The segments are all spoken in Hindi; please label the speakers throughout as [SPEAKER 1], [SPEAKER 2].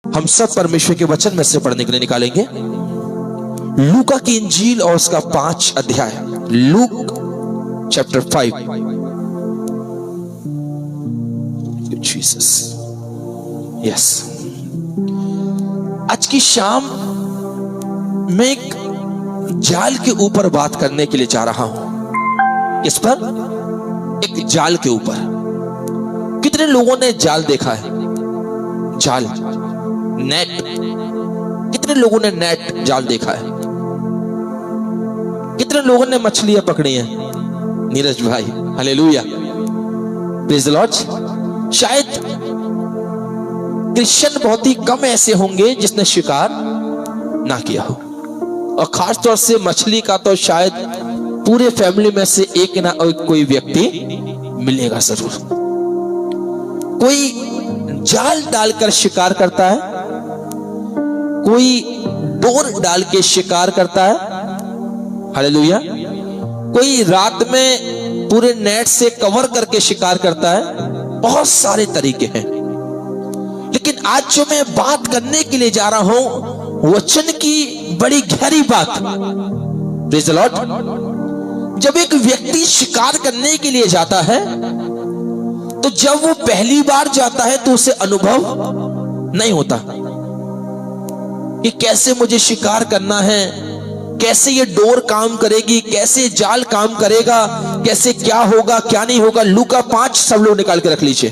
[SPEAKER 1] हम सब परमेश्वर के वचन में से पढ़ने के लिए निकालेंगे लूका की इंजील और उसका 5 अध्याय। Luke chapter 5। Jesus yes. आज की शाम मैं एक जाल के ऊपर बात करने के लिए जा रहा हूं। किस पर? एक जाल के ऊपर। कितने लोगों ने जाल देखा है? जाल, नेट। कितने लोगों ने नेट, जाल देखा है? कितने लोगों ने मछलियां पकड़ी हैं? नीरज भाई, हालेलुया, प्रेज़ द लॉर्ड। शायद क्रिश्चियन बहुत ही कम ऐसे होंगे जिसने शिकार ना किया हो, और खास तौर से मछली का तो शायद पूरे फैमिली में से एक ना कोई व्यक्ति मिलेगा जरूर। कोई जाल डालकर शिकार करता है, कोई डोर डाल के शिकार करता है, हालेलुया। कोई रात में पूरे नेट से कवर करके शिकार करता है। बहुत सारे तरीके हैं, लेकिन आज जो मैं बात करने के लिए जा रहा हूं वचन की बड़ी गहरी बात। Praise the Lord. जब एक व्यक्ति शिकार करने के लिए जाता है तो जब वो पहली बार जाता है तो उसे अनुभव नहीं होता कि कैसे मुझे शिकार करना है, कैसे ये डोर काम करेगी, कैसे जाल काम करेगा, कैसे क्या होगा क्या नहीं होगा। लूका 5 सब लोग निकाल के रख लीजिए।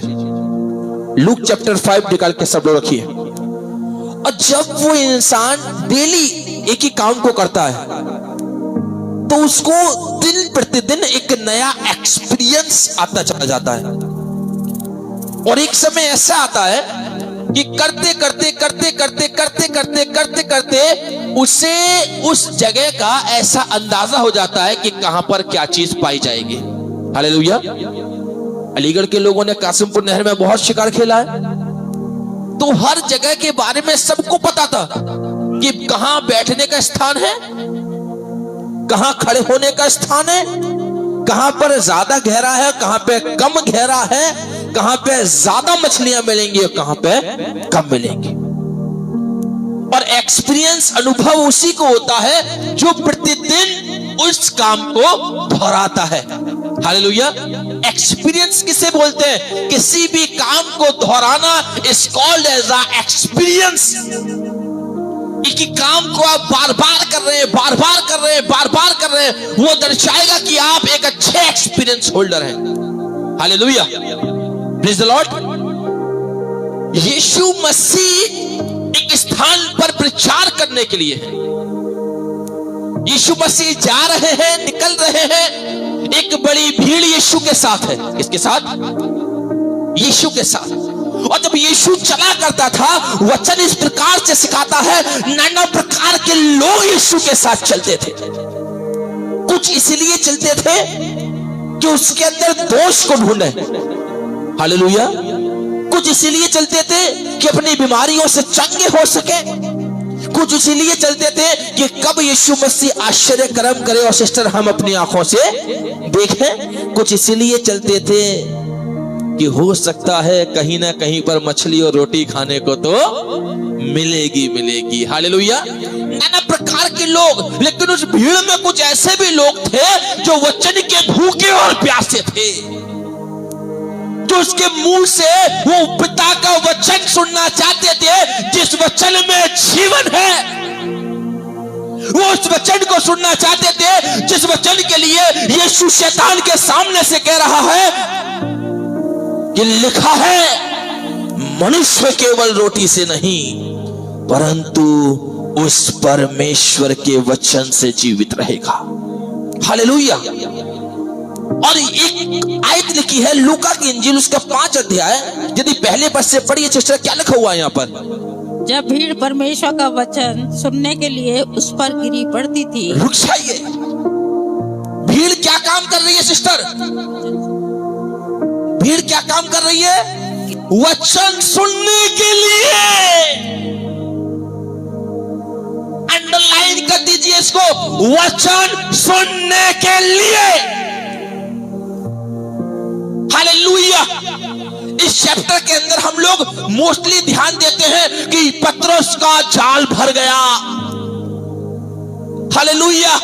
[SPEAKER 1] लूक चैप्टर 5 निकाल के सब लोग रखिए। और जब वो इंसान डेली एक ही काम को करता है तो उसको दिन प्रतिदिन एक नया एक्सपीरियंस आता चला जाता है, और एक समय ऐसा आता है कि करते करते करते करते करते करते करते करते उसे उस जगह का ऐसा अंदाजा हो जाता है कि कहां पर क्या चीज पाई जाएगी। हालेलुया। अलीगढ़ के लोगों ने कासिमपुर नहर में बहुत शिकार खेला है, तो हर जगह के बारे में सबको पता था कि कहां बैठने का स्थान है, कहां खड़े होने का स्थान है, कहां पर ज्यादा गहरा है, कहां पे कम गहरा है, कहां पे ज्यादा मछलियां मिलेंगी और कहां पे कम मिलेंगी। और एक्सपीरियंस, अनुभव उसी को होता है जो प्रतिदिन उस काम को दोहराता है। हालेलुया। एक्सपीरियंस किसे बोलते हैं? किसी भी काम को दोहराना is called as a experience. एक ही काम को आप बार बार कर रहे हैं, बार बार कर रहे हैं, बार बार कर रहे हैं, वो दर्शाएगा कि आप एक अच्छे एक्सपीरियंस होल्डर हैं। Hallelujah, praise the lord. Yeshu Masih एक स्थान पर प्रचार करने के लिए है। यीशु मसीह जा रहे हैं, निकल रहे हैं। एक बड़ी भीड़ यीशु के साथ है। किसके साथ? यीशु के साथ। और जब यीशु चला करता था, वचन इस प्रकार से सिखाता है, नाना प्रकार के लोग यीशु के साथ चलते थे। कुछ इसलिए चलते थे कि उसके अंदर दोष को ढूंढे, हालेलुया। कुछ इसलिए चलते थे कि अपनी बीमारियों से चंगे हो सके। कुछ इसलिए चलते थे कि कब यीशु मसीह आश्चर्य कर्म करे और सिस्टर हम अपनी आंखों से देखें। कुछ इसलिए चलते थे कि हो सकता है कहीं ना कहीं पर मछली और रोटी खाने को तो मिलेगी मिलेगी। हालेलुया। नाना प्रकार के लोग, लेकिन उस भीड़ में कुछ ऐसे भी लोग थे जो वचन के भूखे और प्यासे थे, जो उसके मुंह से वो पिता का वचन सुनना चाहते थे, जिस वचन में जीवन है। वो उस वचन को सुनना चाहते थे जिस वचन के लिए यीशु शैतान के सामने से कह रहा है कि लिखा है, मनुष्य केवल रोटी से नहीं परंतु उस परमेश्वर के वचन से जीवित रहेगा। हालेलुया। और एक आयत लिखी है लूका की इंजील उसका 5 अध्याय। यदि पहले पद से पढ़िए सिस्टर, क्या लिखा हुआ है यहाँ पर?
[SPEAKER 2] जब भीड़ परमेश्वर का वचन सुनने के लिए उस पर गिरी पड़ती थी।
[SPEAKER 1] रुक जाइए। भीड़ क्या काम कर रही है सिस्टर? भीड़ क्या काम कर रही है? वचन सुनने के लिए। अंडरलाइन कर दीजिए इसको, वचन सुनने के लिए। हालेलुया। इस चैप्टर के अंदर हम लोग मोस्टली ध्यान देते हैं कि पतरस का जाल भर गया। हालेलुया,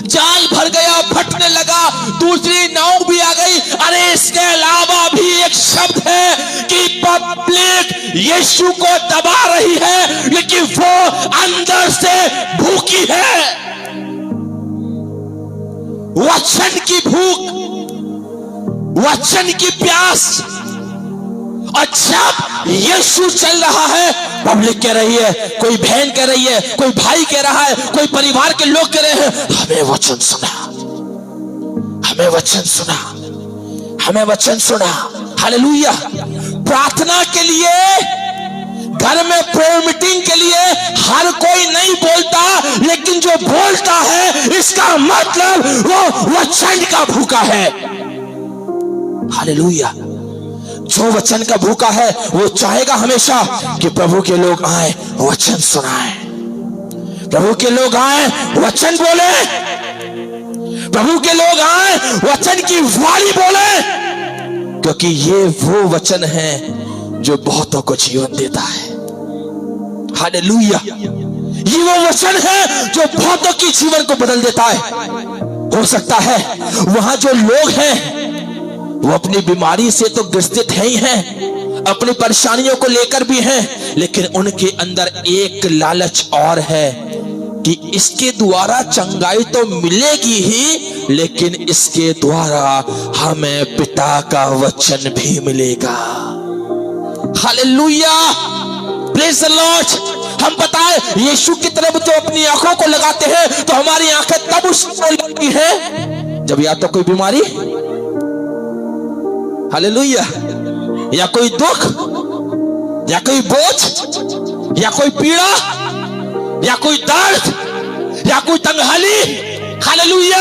[SPEAKER 1] जाल भर गया, फटने लगा, दूसरी नाव भी आ गई। अरे इसके अलावा भी एक शब्द है कि पब्लिक यीशु को दबा रही है, लेकिन वो अंदर से भूखी है। वचन की भूख, वचन की प्यास। और जब यीशु चल रहा है, पब्लिक कह रही है, कोई बहन कह रही है, कोई भाई कह रहा है, कोई परिवार के लोग कह रहे हैं, हमें वचन सुना, हमें वचन सुना, हमें वचन सुना। हालेलुया। प्रार्थना के लिए, घर में प्रेयर मीटिंग के लिए हर कोई नहीं बोलता, लेकिन जो बोलता है इसका मतलब वो वचन का भूखा है। हालेलुया। जो वचन का भूखा है वो चाहेगा हमेशा कि प्रभु के लोग आए, वचन सुनाए, प्रभु के लोग आए, वचन बोले, प्रभु के लोग आए, वचन की वाणी बोले, क्योंकि ये वो वचन है जो बहुतों को जीवन देता है। हालेलुया। ये वो वचन है जो बहुतों की जीवन को बदल देता है। हो सकता है वहां जो लोग हैं वो अपनी बीमारी से तो ग्रसित है ही हैं, अपनी परेशानियों को लेकर भी हैं, लेकिन उनके अंदर एक लालच और है कि इसके द्वारा चंगाई तो मिलेगी ही, लेकिन इसके द्वारा हमें पिता का वचन भी मिलेगा। Hallelujah, praise the Lord. हम पता है यीशु की तरफ जो अपनी आंखों को लगाते हैं तो हमारी आंखें तब उस पर लगती हैं जब या तो कोई बीमारी, हालेलुया, या कोई दुख, या कोई बोझ, या कोई पीड़ा, या कोई दर्द, या कोई तंगहाली। हालेलुया।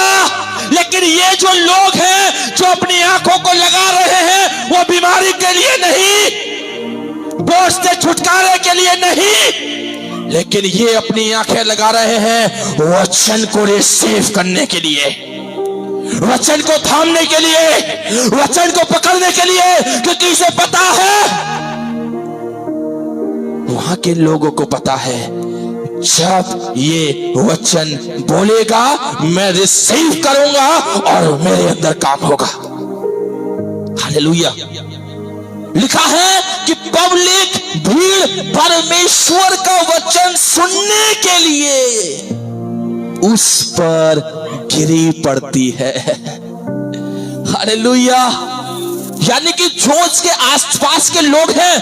[SPEAKER 1] लेकिन ये जो लोग हैं जो अपनी आंखों को लगा रहे हैं, वो बीमारी के लिए नहीं, बोझ से छुटकारे के लिए नहीं, लेकिन ये अपनी आंखें लगा रहे हैं वचन को रिसीव करने के लिए, वचन को थामने के लिए, वचन को पकड़ने के लिए, क्योंकि इसे पता है, वहां के लोगों को पता है, जब ये वचन बोलेगा मैं रिसीव करूंगा और मेरे अंदर काम होगा। हालेलुया। लिखा है कि पब्लिक भीड़ परमेश्वर का वचन सुनने के लिए उस पर गिरी पड़ती है। हालेलुया। यानी कि जो उसके आसपास के लोग हैं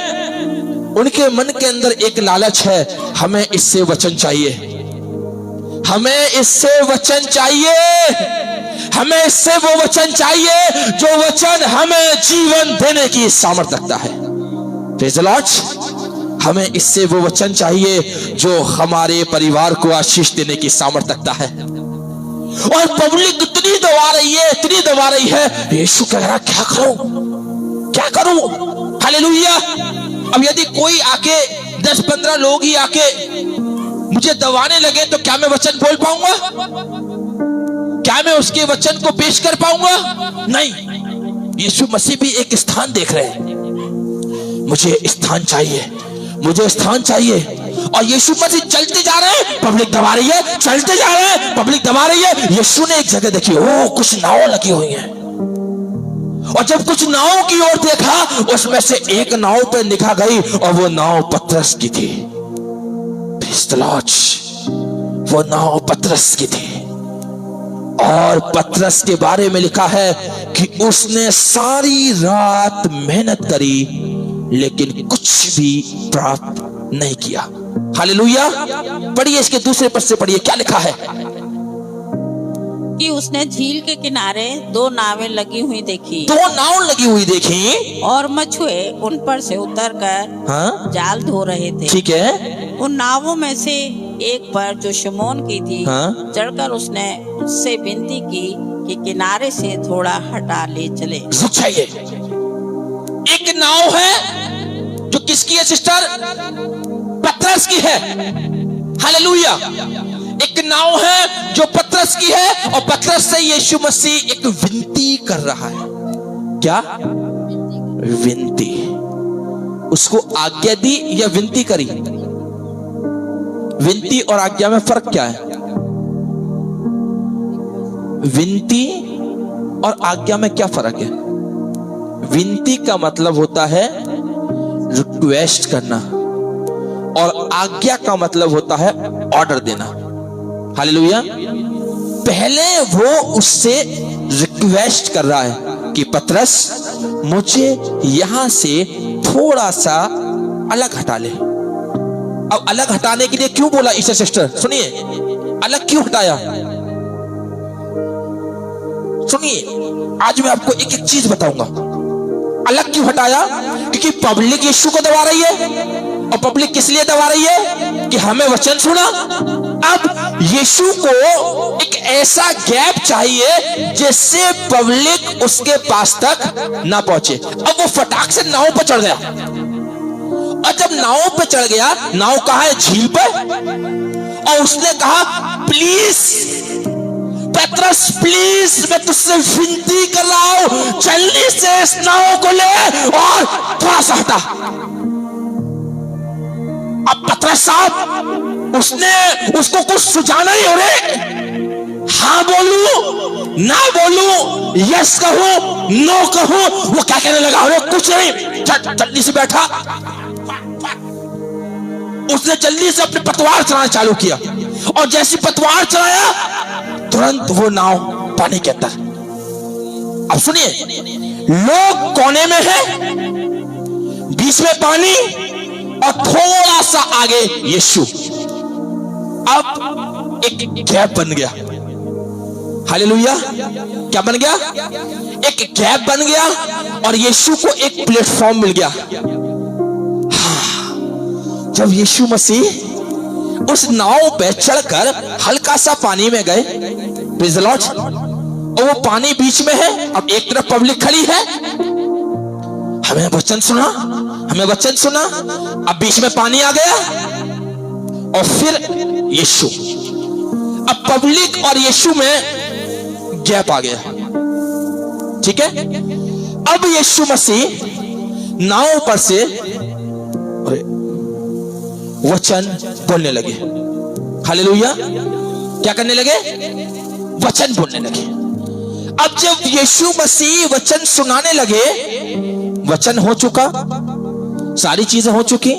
[SPEAKER 1] उनके मन के अंदर एक लालच है, हमें इससे वचन चाहिए, हमें इससे वचन चाहिए, हमें इससे वो वचन चाहिए जो वचन हमें जीवन देने की सामर्थ्य रखता है। Praise the Lord. हमें इससे वो वचन चाहिए जो हमारे परिवार को आशीष देने की सामर्थ्य रखता है। और पब्लिक इतनी दबा रही है, इतनी दबा रही है, यीशु कह रहा क्या करूं, क्या करूं। हालेलुया। अब यदि कोई आके 10-15 लोग ही आके मुझे दबाने लगे तो क्या मैं वचन बोल पाऊंगा? क्या मैं उसके वचन को पेश कर पाऊंगा? नहीं। यीशु मसीह भी एक स्थान देख रहे हैं, मुझे स्थान चाहिए, मुझे स्थान चाहिए। और यीशु मसीह चलते जा रहे हैं, पब्लिक दबा रही है, चलते जा रहे हैं, पब्लिक दबा रही है। यीशु ने एक जगह देखी, ओ कुछ नाव लगी हुई हैं, और जब कुछ नाव की ओर देखा, उसमें से एक नाव पे निगाह गई और वो नाव पतरस की थी। Praise the Lord. वो नाव पतरस की थी और पतरस के बारे में लिखा है कि उसने सारी रात मेहनत करी लेकिन कुछ भी प्राप्त नहीं किया। हालेलुया। पढ़िए इसके दूसरे पद से पढ़िए, क्या लिखा है
[SPEAKER 2] कि उसने झील के किनारे 2 नावें लगी हुई देखी,
[SPEAKER 1] 2 नाव लगी हुई देखी,
[SPEAKER 2] और मछुए उन पर से उतरकर
[SPEAKER 1] हाँ?
[SPEAKER 2] जाल धो रहे थे।
[SPEAKER 1] ठीक है।
[SPEAKER 2] उन नावों में से एक पर जो शमौन की थी,
[SPEAKER 1] हाँ?
[SPEAKER 2] चढ़कर उसने उससे विनती की कि किनारे से थोड़ा हटा ले चले।
[SPEAKER 1] चाहिए। एक नाव है जो किसकी है सिस्टर? पतरस की है। हालेलुया। एक नाव है जो पतरस की है और पतरस से यीशु मसीह एक विनती कर रहा है। क्या विनती? उसको आज्ञा दी या विनती करी? विनती और आज्ञा में फर्क क्या है? विनती और आज्ञा में क्या फर्क है? विनती का मतलब होता है रिक्वेस्ट करना और आज्ञा का मतलब होता है ऑर्डर देना। हालेलुया। पहले वो उससे रिक्वेस्ट कर रहा है कि पतरस मुझे यहां से थोड़ा सा अलग हटा ले। अब अलग हटाने के लिए क्यों बोला ईसा सिस्टर? सुनिए, अलग क्यों हटाया? सुनिए, आज मैं आपको एक एक चीज बताऊंगा। अलग क्यों हटाया? क्योंकि पब्लिक यीशु को दबा रही है। और पब्लिक किस लिए दबा रही है? कि हमें वचन सुना। अब यीशु को एक ऐसा गैप चाहिए जिससे पब्लिक उसके पास तक ना पहुंचे। अब वो फटाक से नाव पर चढ़ गया, और जब नाव पे चढ़ गया, नाव कहाँ है? झील पे। और उसने कहा प्लीज पतरस, प्लीज मैं तुझसे विनती कर रहा हूं, जल्दी से इस नाव को ले और थोड़ा सा हटा। अब पतरस साहब, उसको कुछ सुझाना ही हो रहे, हाँ बोलूं ना बोलूं, यस कहूं नो कहूं, वो क्या कहने लगा? अरे कुछ नहीं, जल्दी से बैठा। उसने जल्दी से अपने पतवार चलाना चालू किया, और जैसी पतवार चलाया तुरंत वो नाव पानी के अंदर। अब सुनिए, लोग कोने में है, बीच में पानी, और थोड़ा सा आगे यीशु। अब एक गैप बन गया। हालेलुया। क्या बन गया? एक गैप बन गया, और यीशु को एक प्लेटफॉर्म मिल गया। जब यीशु मसीह उस नाव पे चढ़कर हल्का सा पानी में गए, प्रेज़ द लॉर्ड, और वो पानी बीच में है, अब एक तरफ पब्लिक खड़ी है, हमें वचन सुना, हमें वचन सुना, अब बीच में पानी आ गया, और फिर यीशु। अब पब्लिक और यीशु में गैप आ गया। ठीक है। अब यीशु मसीह नाव पर से वचन बोलने लगे। हालेलुया। क्या करने लगे? वचन बोलने लगे। अब जब यीशु मसीह वचन सुनाने लगे, वचन हो चुका, सारी चीजें हो चुकी।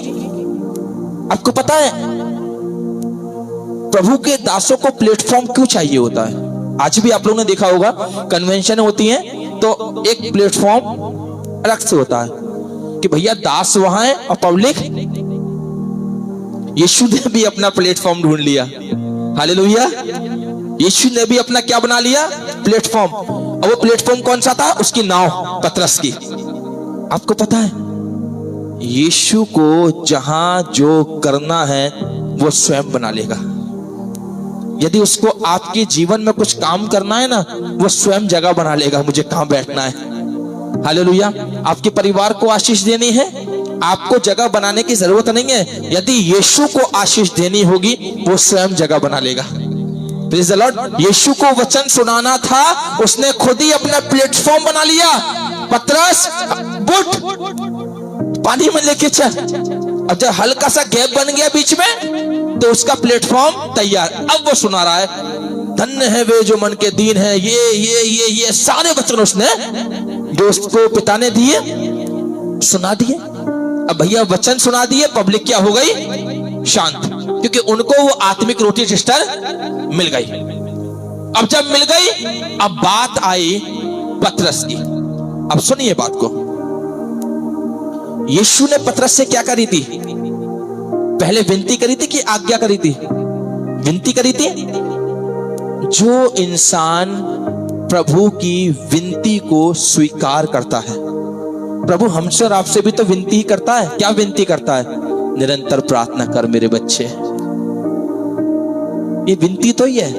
[SPEAKER 1] आपको पता है प्रभु के दासों को प्लेटफॉर्म क्यों चाहिए होता है? आज भी आप लोगों ने देखा होगा, कन्वेंशन होती है तो एक प्लेटफॉर्म अलग से होता है कि भैया दास वहां है और पब्लिक। यीशु ने भी अपना प्लेटफॉर्म ढूंढ लिया। हालेलुया। यीशु ने भी अपना क्या बना लिया? प्लेटफॉर्म। और वो प्लेटफॉर्म कौन सा था? उसकी नाव, पतरस की। आपको पता है यीशु को जहां जो करना है वो स्वयं बना लेगा। यदि उसको आपके जीवन में कुछ काम करना है ना, वो स्वयं जगह बना लेगा, मुझे कहां बैठना है। हालेलुया। आपके परिवार को आशीष देनी है, आपको जगह बनाने की जरूरत नहीं है। यदि यीशु को आशीष देनी होगी, वो स्वयं जगह बना लेगा। Praise the lord. यीशु को वचन सुनाना था, उसने खुद ही अपना प्लेटफॉर्म बना लिया। पतरस बुट पानी में लेके चल। अब जब हल्का सा गैप बन गया बीच में, तो उसका प्लेटफॉर्म तैयार। अब वो सुना रहा है, धन्य है वे जो मन के दीन है, ये सारे वचन उसने जो उसको पिता ने दिए सुना दिए। अब भैया वचन सुना दिए, पब्लिक क्या हो गई? शांत, क्योंकि उनको वो आत्मिक रोटी सिस्टर मिल गई। अब जब मिल गई, अब बात आई पतरस की। अब सुनिए बात को, यीशु ने पतरस से क्या करी थी? पहले विनती करी थी कि आज्ञा करी थी? विनती करी थी। जो इंसान प्रभु की विनती को स्वीकार करता है, प्रभु हमसे और आपसे भी तो विनती ही करता है। क्या विनती करता है? निरंतर प्रार्थना कर मेरे बच्चे। ये विनती तो ही है,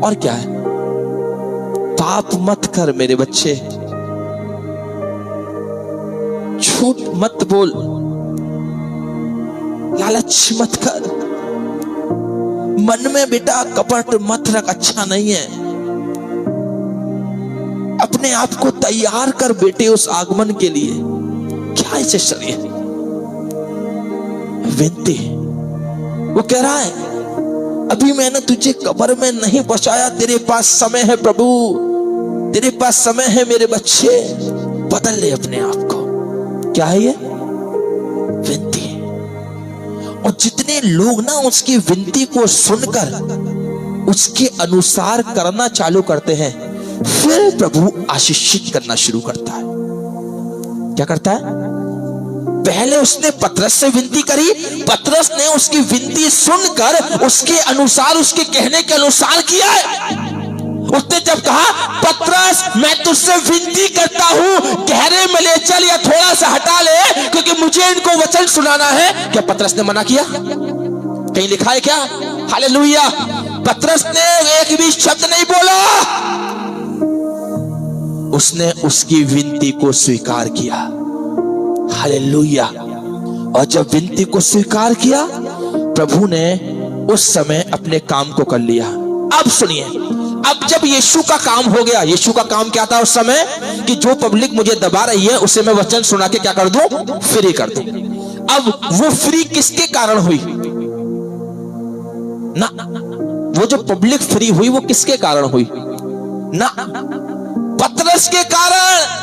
[SPEAKER 1] और क्या है? पाप मत कर मेरे बच्चे, झूठ मत बोल, लालच मत कर, मन में बेटा कपट मत रख, अच्छा नहीं है। अपने आप को तैयार कर बेटे उस आगमन के लिए। क्या भाई से सुनिए, विनती। वो कह रहा है अभी मैंने तुझे कब्र में नहीं बचाया, तेरे पास समय है प्रभु, तेरे पास समय है मेरे बच्चे, बदल ले अपने आप को। क्या है ये? विनती। और जितने लोग ना उसकी विनती को सुनकर उसके अनुसार करना चालू करते हैं, फिर प्रभु आशीषित करना शुरू करता है। क्या करता है? पहले उसने पतरस से विनती करी, पतरस ने उसकी विनती सुनकर उसके अनुसार, उसके कहने के अनुसार किया है। उसने जब कहा पतरस मैं तुझसे विनती करता हूं, गहरे में ले चल या थोड़ा सा हटा ले, क्योंकि मुझे इनको वचन सुनाना है। क्या पतरस ने मना किया? कहीं लिखा है क्या? हालेलुया। पतरस ने एक भी शब्द नहीं बोला, उसने उसकी विनती को स्वीकार किया। हालेलुया। और जब विनती को स्वीकार किया, प्रभु ने उस समय अपने काम को कर लिया। अब सुनिए, अब जब यीशु का काम हो गया, यीशु का काम क्या था उस समय? कि जो पब्लिक मुझे दबा रही है उसे मैं वचन सुना के क्या कर दूं? फ्री कर दूं। अब वो फ्री किसके कारण हुई ना? वो जो पब्लिक फ्री हुई वो किसके कारण हुई ना? पतरस के कारण।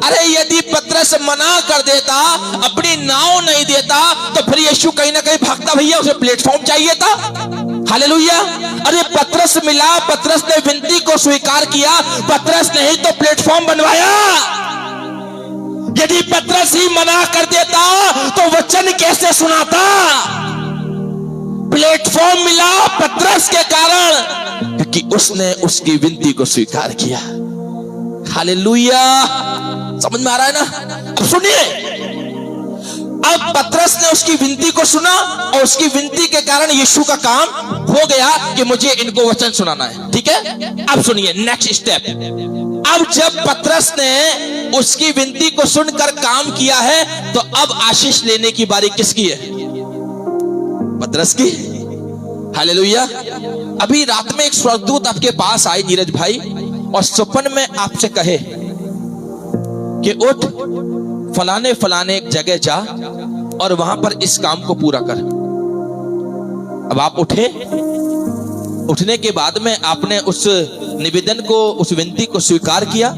[SPEAKER 1] अरे यदि पतरस मना कर देता, अपनी नाव नहीं देता, तो फिर यीशु कहीं ना कहीं भागता, भैया उसे प्लेटफॉर्म चाहिए था। हालेलुया। अरे पतरस मिला, पतरस ने विनती को स्वीकार किया, पतरस ने ही तो प्लेटफॉर्म बनवाया। यदि पतरस ही मना कर देता तो वचन कैसे सुनाता? प्लेटफॉर्म मिला पतरस के कारण, क्योंकि उसने उसकी विनती को स्वीकार किया। हालेलुया। समझ में आ रहा है ना? अब सुनिए, अब पतरस ने उसकी विनती को सुना और उसकी विनती के कारण यीशु का काम हो गया कि मुझे इनको वचन सुनाना है। ठीक है, अब सुनिए नेक्स्ट स्टेप। अब जब पतरस ने उसकी विनती को सुनकर काम किया है, तो अब आशीष लेने की बारी किसकी है? पतरस की। हालेलुया। अभी रात में एक स्वर्गदूत आपके पास आए नीरज भाई, और स्वप्न में आपसे कहे कि उठ फलाने फलाने एक जगह जा और वहां पर इस काम को पूरा कर। अब आप उठे, उठने के बाद में आपने उस निवेदन को, उस विनती को स्वीकार किया,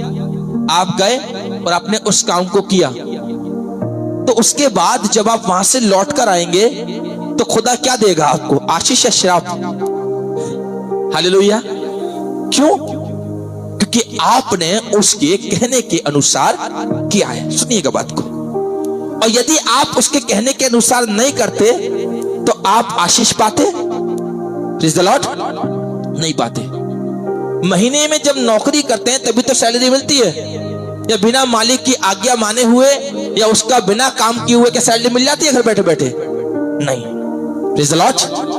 [SPEAKER 1] आप गए और आपने उस काम को किया। तो उसके बाद जब आप वहां से लौट कर आएंगे तो खुदा क्या देगा आपको? आशीष या श्राप? हालेलुया। क्यों? क्योंकि आपने उसके कहने के अनुसार किया है। सुनिएगा बात को। और यदि आप उसके कहने के अनुसार नहीं करते तो आप आशीष पाते? Praise the Lord. नहीं पाते। महीने में जब नौकरी करते हैं तभी तो सैलरी मिलती है, या बिना मालिक की आज्ञा माने हुए या उसका बिना काम किए हुए क्या सैलरी मिल जाती है घर बैठे बैठे? नहीं। Praise the Lord.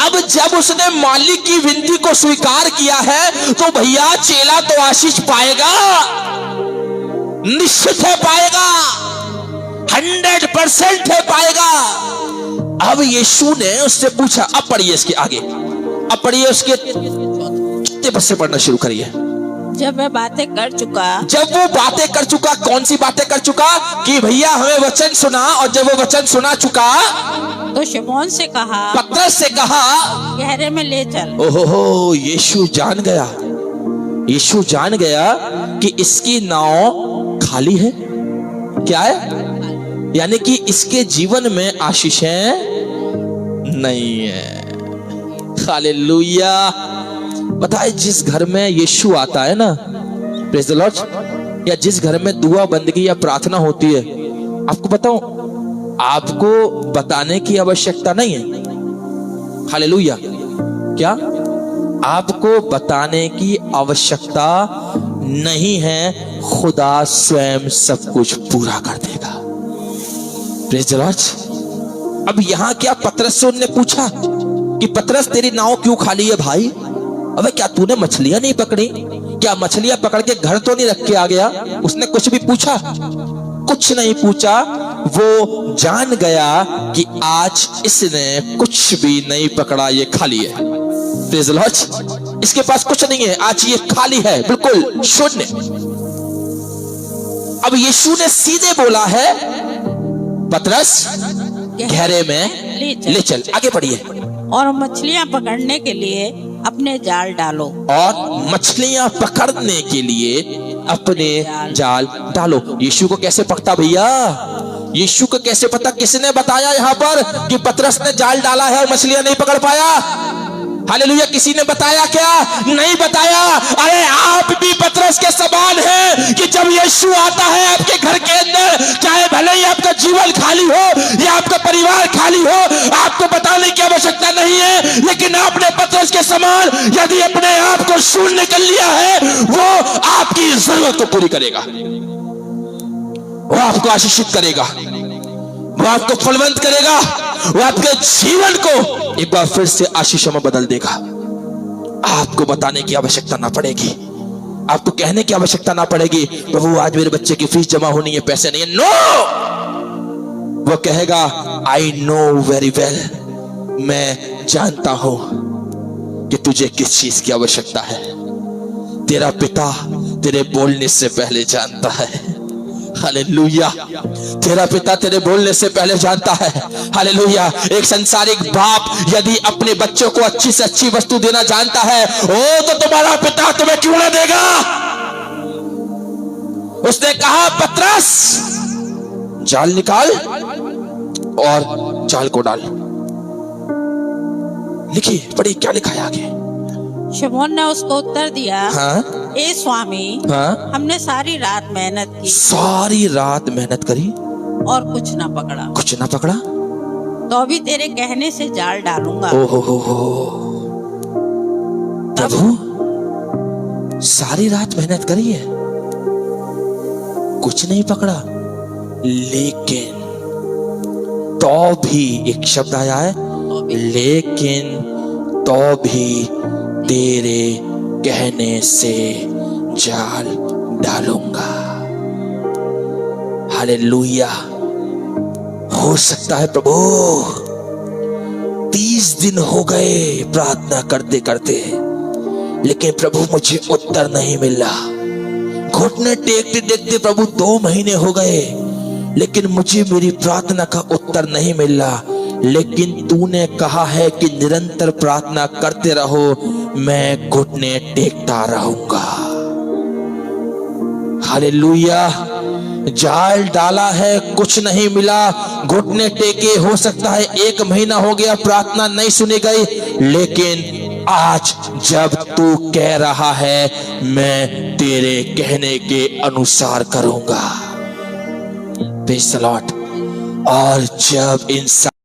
[SPEAKER 1] अब जब उसने मालिक की विनती को स्वीकार किया है तो भैया चेला तो आशीष पाएगा, निश्चित है पाएगा, 100% है पाएगा। अब यीशु ने उससे पूछा, अब पढ़िए इसके आगे, अब पढ़िए उसके चौथे पद से पढ़ना शुरू करिए।
[SPEAKER 2] जब वह बातें कर चुका,
[SPEAKER 1] जब वो बातें कर चुका, कौन सी बातें कर चुका? कि भैया हमें वचन सुना, और जब वो वचन सुना चुका
[SPEAKER 2] तो शमौन से कहा,
[SPEAKER 1] पतरस से कहा,
[SPEAKER 2] गहरे में ले चल।
[SPEAKER 1] ओहो, यीशु जान गया, यीशु जान गया कि इसकी नाव खाली है। क्या है? यानी कि इसके जीवन में आशीषें नहीं है। हालेलुया। बताए जिस घर में यीशु आता है ना, प्रेज़ द लॉर्ड, या जिस घर में दुआ बंदगी या प्रार्थना होती है, आपको बताऊं, आपको बताने की आवश्यकता नहीं है। हालेलुया। क्या? आपको बताने की आवश्यकता नहीं है, खुदा स्वयं सब कुछ पूरा कर देगा। Praise the Lord. अब यहां क्या पतरस से उन्होंने पूछा कि पतरस तेरी नाव क्यों खाली है भाई? अबे क्या तूने मछलियां नहीं पकड़ी? क्या मछलियां पकड़ के घर तो नहीं रख के आ गया? उसने कुछ भी पूछा? कुछ नहीं पूछा। वो जान गया कि आज इसने कुछ भी नहीं पकड़ा, ये खाली है। Praise the Lord. इसके पास कुछ नहीं है, आज ये खाली है, बिल्कुल शून्य। अब यीशु ने सीधे बोला है पतरस गहरे में ले चल। आगे बढ़िए।
[SPEAKER 2] और मछलियां पकड़ने के लिए अपने जाल डालो।
[SPEAKER 1] और मछलियां पकड़ने के लिए अपने जाल डालो। यीशु को कैसे पकड़ा भैया? यीशु को कैसे पता? किसने बताया यहाँ पर कि पतरस ने जाल डाला है और मछलियां नहीं पकड़ पाया? हालेलुया। किसी ने बताया क्या? नहीं बताया। अरे आप भी पतरस के समान हैं कि जब यीशु आता है आपके घर के अंदर, चाहे भले ही आपका जीवन खाली हो या आपका परिवार खाली हो, आपको बताने की आवश्यकता नहीं है, लेकिन आपने पतरस के समान यदि अपने आप को शून्य कर लिया है, वो आपकी जरूरत को पूरी करेगा, वो आपको आशीषित करेगा, वो आपको फलवंत करेगा, वो आपके जीवन को एक बार फिर से आशीषों में बदल देगा। आपको बताने की आवश्यकता ना पड़ेगी, आपको कहने की आवश्यकता ना पड़ेगी, प्रभु आज मेरे बच्चे की फीस जमा होनी है, पैसे नहीं है। नो, वो कहेगा आई नो वेरी वेल, मैं जानता हूं कि तुझे किस चीज की आवश्यकता है। तेरा पिता तेरे बोलने से पहले जानता है। हालेलुया। तेरा पिता तेरे बोलने से पहले जानता है। हालेलुया। एक संसारिक बाप यदि अपने बच्चों को अच्छी से अच्छी वस्तु देना जानता है, ओ तो तुम्हारा पिता तुम्हें क्यों ना देगा? उसने कहा पतरस जाल निकाल और जाल को डाल। लिखिए, पढ़िए क्या लिखा है आगे।
[SPEAKER 2] शमौन ने उसको उत्तर दिया,
[SPEAKER 1] हाँ?
[SPEAKER 2] ए स्वामी,
[SPEAKER 1] हाँ?
[SPEAKER 2] हमने सारी रात मेहनत की,
[SPEAKER 1] सारी रात मेहनत करी
[SPEAKER 2] और कुछ ना पकड़ा,
[SPEAKER 1] कुछ ना पकड़ा,
[SPEAKER 2] तो अभी तेरे कहने से जाल डालूंगा।
[SPEAKER 1] ओहो हो। प्रभु सारी रात मेहनत करी है, कुछ नहीं पकड़ा, लेकिन तो भी एक शब्द आया है, लेकिन तो भी तेरे कहने से जाल डालूंगा। हालेलुया। हो सकता है प्रभु 30 दिन हो गए प्रार्थना करते करते, लेकिन प्रभु मुझे उत्तर नहीं मिला। घुटने टेकते टेकते प्रभु 2 महीने हो गए, लेकिन मुझे मेरी प्रार्थना का उत्तर नहीं मिला। लेकिन तूने कहा है कि निरंतर प्रार्थना करते रहो, मैं घुटने टेकता रहूंगा। हालेलुया। जाल डाला है, कुछ नहीं मिला, घुटने टेके, हो सकता है 1 महीना हो गया प्रार्थना नहीं सुनी गई, लेकिन आज जब तू कह रहा है मैं तेरे कहने के अनुसार करूंगा। Praise the Lord. और जब इंसान